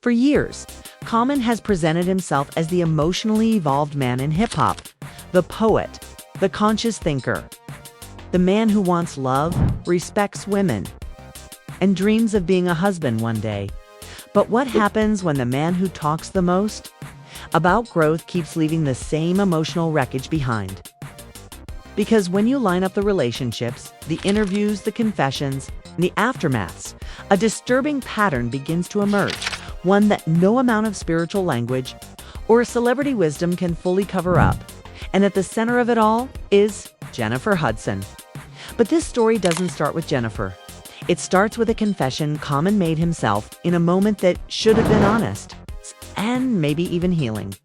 For years, Common has presented himself as the emotionally evolved man in hip-hop, the poet, the conscious thinker, the man who wants love, respects women, and dreams of being a husband one day. But what happens when the man who talks the most about growth keeps leaving the same emotional wreckage behind? Because when you line up the relationships, the interviews, the confessions, and the aftermaths, a disturbing pattern begins to emerge, one that no amount of spiritual language or celebrity wisdom can fully cover up. And at the center of it all is Jennifer Hudson. But this story doesn't start with Jennifer. It starts with a confession Common made himself in a moment that should have been honest and maybe even healing.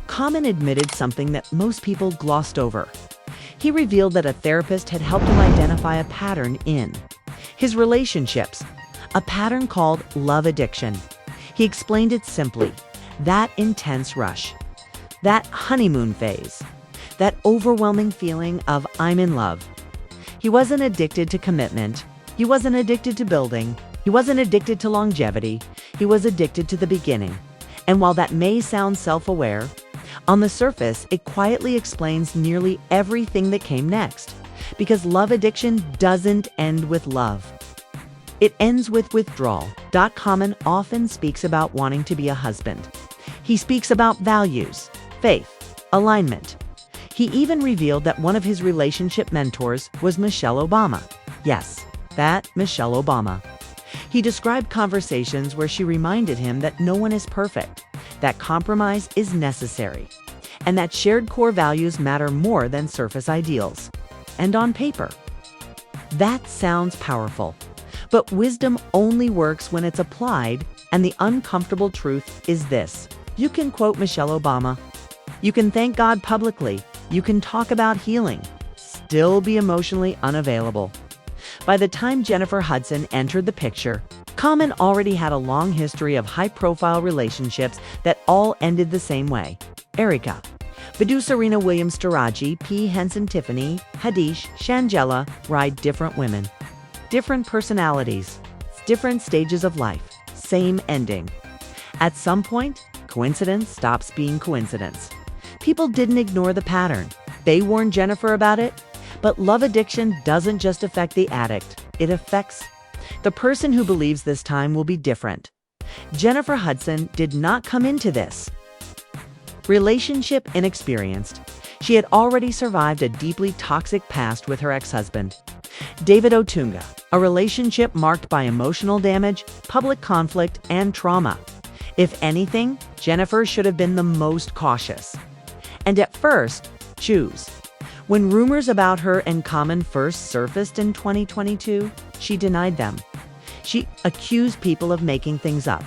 Common admitted something that most people glossed over. He revealed that a therapist had helped him identify a pattern in his relationships, a pattern called love addiction. He explained it simply: that intense rush, that honeymoon phase, that overwhelming feeling of I'm in love. He wasn't addicted to commitment. He wasn't addicted to building. He wasn't addicted to longevity. He was addicted to the beginning. And while that may sound self-aware, on the surface, it quietly explains nearly everything that came next. Because love addiction doesn't end with love. It ends with withdrawal. Common often speaks about wanting to be a husband. He speaks about values, faith, alignment. He even revealed that one of his relationship mentors was Michelle Obama. Yes, that Michelle Obama. He described conversations where she reminded him that no one is perfect, that compromise is necessary, and that shared core values matter more than surface ideals. And on paper, that sounds powerful. But wisdom only works when it's applied, and the uncomfortable truth is this. You can quote Michelle Obama. You can thank God publicly. You can talk about healing. Still be emotionally unavailable. By the time Jennifer Hudson entered the picture, Common already had a long history of high-profile relationships that all ended the same way. Erica, Badu, Serena Williams, Taraji P. Hudson, Tiffany Haddish, Shangela, ride different women. Different personalities, different stages of life, same ending. At some point, coincidence stops being coincidence. People didn't ignore the pattern. They warned Jennifer about it. But love addiction doesn't just affect the addict. It affects the person who believes this time will be different. Jennifer Hudson did not come into this relationship inexperienced. She had already survived a deeply toxic past with her ex-husband, David Otunga, a relationship marked by emotional damage, public conflict, and trauma. If anything, Jennifer should have been the most cautious. And at first, choose. When rumors about her and Common first surfaced in 2022, she denied them. She accused people of making things up.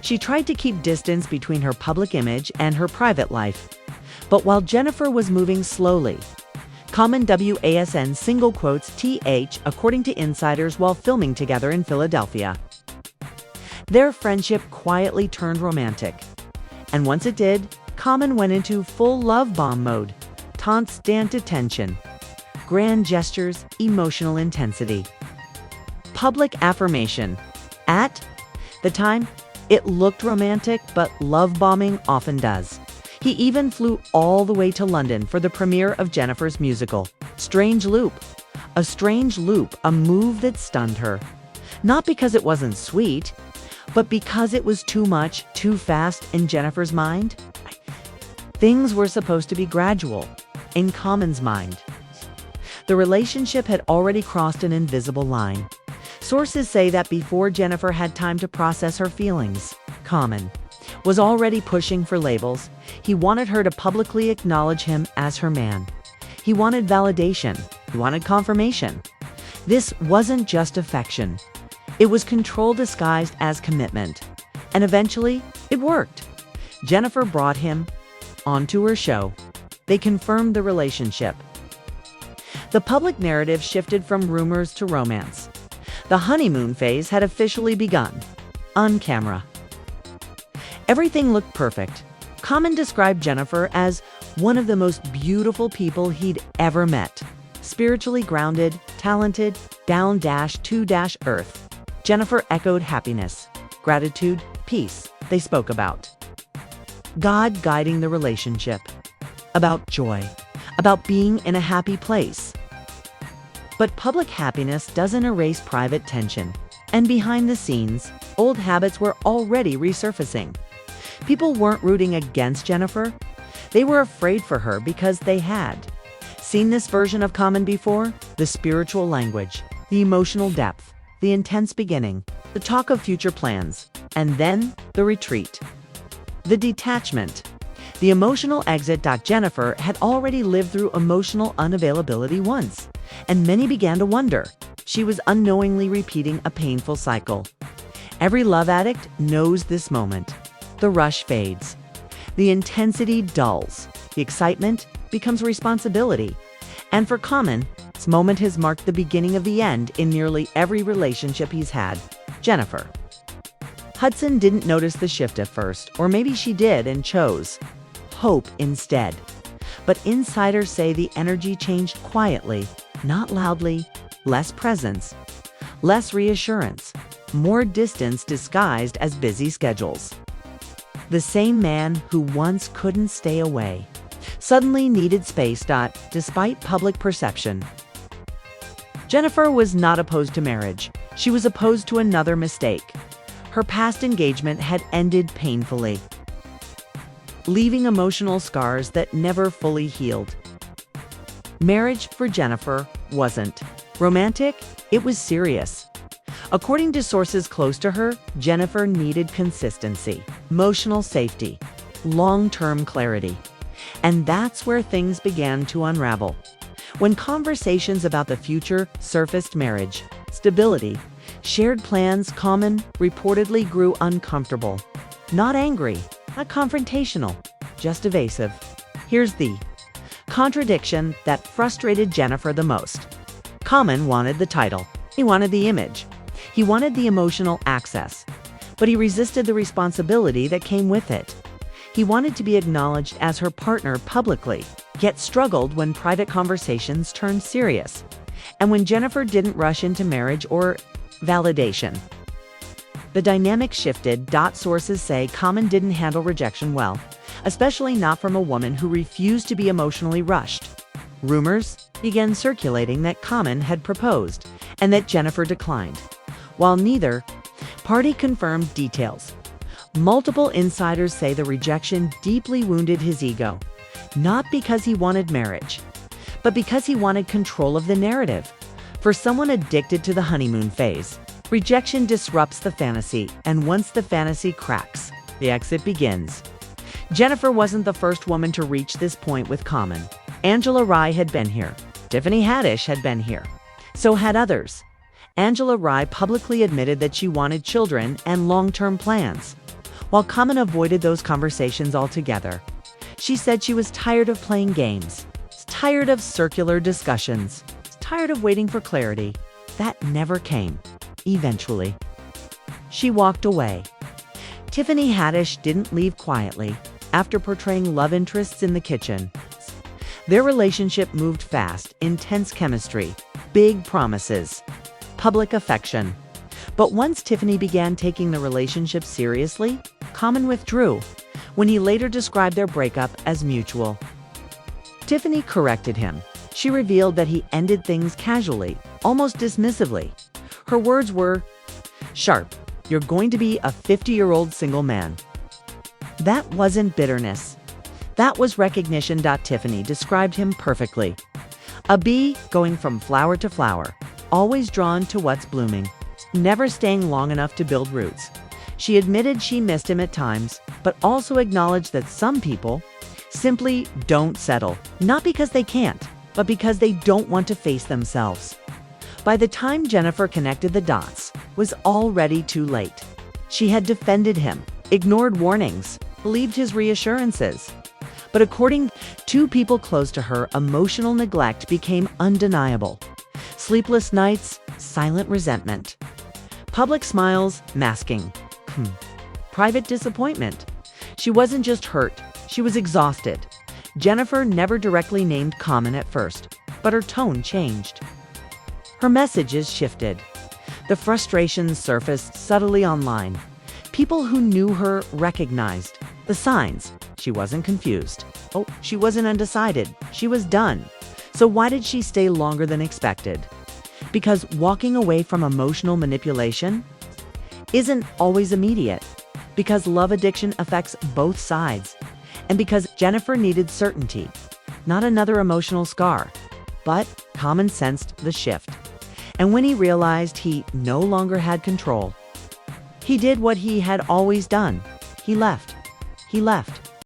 She tried to keep distance between her public image and her private life. But while Jennifer was moving slowly, Common WASN single quotes TH according to insiders while filming together in Philadelphia. Their friendship quietly turned romantic. And once it did, Common went into full love bomb mode. Constant attention, grand gestures, emotional intensity. Public affirmation. At the time, it looked romantic, but love bombing often does. He even flew all the way to London for the premiere of Jennifer's musical, Strange Loop. A strange loop, a move that stunned her. Not because it wasn't sweet, but because it was too much, too fast in Jennifer's mind. Things were supposed to be gradual. In Common's mind, the relationship had already crossed an invisible line. Sources say that before Jennifer had time to process her feelings, Common was already pushing for labels. He wanted her to publicly acknowledge him as her man. He wanted validation. He wanted confirmation. This wasn't just affection. It was control disguised as commitment. And eventually, it worked. Jennifer brought him onto her show. They confirmed the relationship. The public narrative shifted from rumors to romance. The honeymoon phase had officially begun. On camera, everything looked perfect. Common described Jennifer as one of the most beautiful people he'd ever met. Spiritually grounded, talented, down-to-earth. Jennifer echoed happiness. gratitude, peace, they spoke about. God guiding the relationship. About joy. About being in a happy place. But public happiness doesn't erase private tension. And behind the scenes, old habits were already resurfacing. People weren't rooting against Jennifer. They were afraid for her because they had seen this version of Common before. The spiritual language, the emotional depth, the intense beginning, the talk of future plans, and then the retreat. The detachment. The emotional exit. Jennifer had already lived through emotional unavailability once, and many began to wonder. She was unknowingly repeating a painful cycle. Every love addict knows this moment. The rush fades. The intensity dulls. The excitement becomes responsibility. And for Common, this moment has marked the beginning of the end in nearly every relationship he's had. Jennifer. Hudson didn't notice the shift at first, or maybe she did and chose hope instead. But insiders say the energy changed quietly, not loudly. Less presence, less reassurance, more distance disguised as busy schedules. The same man who once couldn't stay away suddenly needed space. Despite public perception. Jennifer was not opposed to marriage. She was opposed to another mistake. Her past engagement had ended painfully, leaving emotional scars that never fully healed. Marriage for Jennifer wasn't romantic, it was serious. According to sources close to her, Jennifer needed consistency, emotional safety, long-term clarity. And that's where things began to unravel. When conversations about the future surfaced, marriage, stability, shared plans, Common reportedly grew uncomfortable. Not angry, not confrontational, just evasive. Here's the contradiction that frustrated Jennifer the most. Common wanted the title. He wanted the image. He wanted the emotional access. But he resisted the responsibility that came with it. He wanted to be acknowledged as her partner publicly, yet struggled when private conversations turned serious. And when Jennifer didn't rush into marriage or validation. The dynamic shifted. Sources say Common didn't handle rejection well, especially not from a woman who refused to be emotionally rushed. Rumors began circulating that Common had proposed and that Jennifer declined, while neither party confirmed details. Multiple insiders say the rejection deeply wounded his ego, not because he wanted marriage, but because he wanted control of the narrative. For someone addicted to the honeymoon phase, rejection disrupts the fantasy, and once the fantasy cracks, the exit begins. Jennifer wasn't the first woman to reach this point with Common. Angela Rye had been here. Tiffany Haddish had been here. So had others. Angela Rye publicly admitted that she wanted children and long-term plans, while Common avoided those conversations altogether. She said she was tired of playing games, tired of circular discussions, tired of waiting for clarity. That never came. Eventually, she walked away. Tiffany Haddish didn't leave quietly. After portraying love interests in the kitchen, their relationship moved fast. Intense chemistry, big promises, public affection. But once Tiffany began taking the relationship seriously, Common withdrew, when he later described their breakup as mutual. Tiffany corrected him. She revealed that he ended things casually, almost dismissively. Her words were, "Sharp, you're going to be a 50-year-old single man." That wasn't bitterness. That was recognition. Tiffany described him perfectly. A bee going from flower to flower, always drawn to what's blooming, never staying long enough to build roots. She admitted she missed him at times, but also acknowledged that some people simply don't settle, not because they can't, but because they don't want to face themselves. By the time Jennifer connected the dots, it was already too late. She had defended him, ignored warnings, believed his reassurances. But according to people close to her, emotional neglect became undeniable. Sleepless nights, silent resentment. Public smiles, masking. Private disappointment. She wasn't just hurt, she was exhausted. Jennifer never directly named Common at first, but her tone changed. Her messages shifted. The frustrations surfaced subtly online. People who knew her recognized the signs. She wasn't confused. Oh, she wasn't undecided. She was done. So why did she stay longer than expected? Because walking away from emotional manipulation isn't always immediate. Because love addiction affects both sides. And because Jennifer needed certainty, not another emotional scar. But Common sensed the shift. And when he realized he no longer had control, he did what he had always done. He left. He left.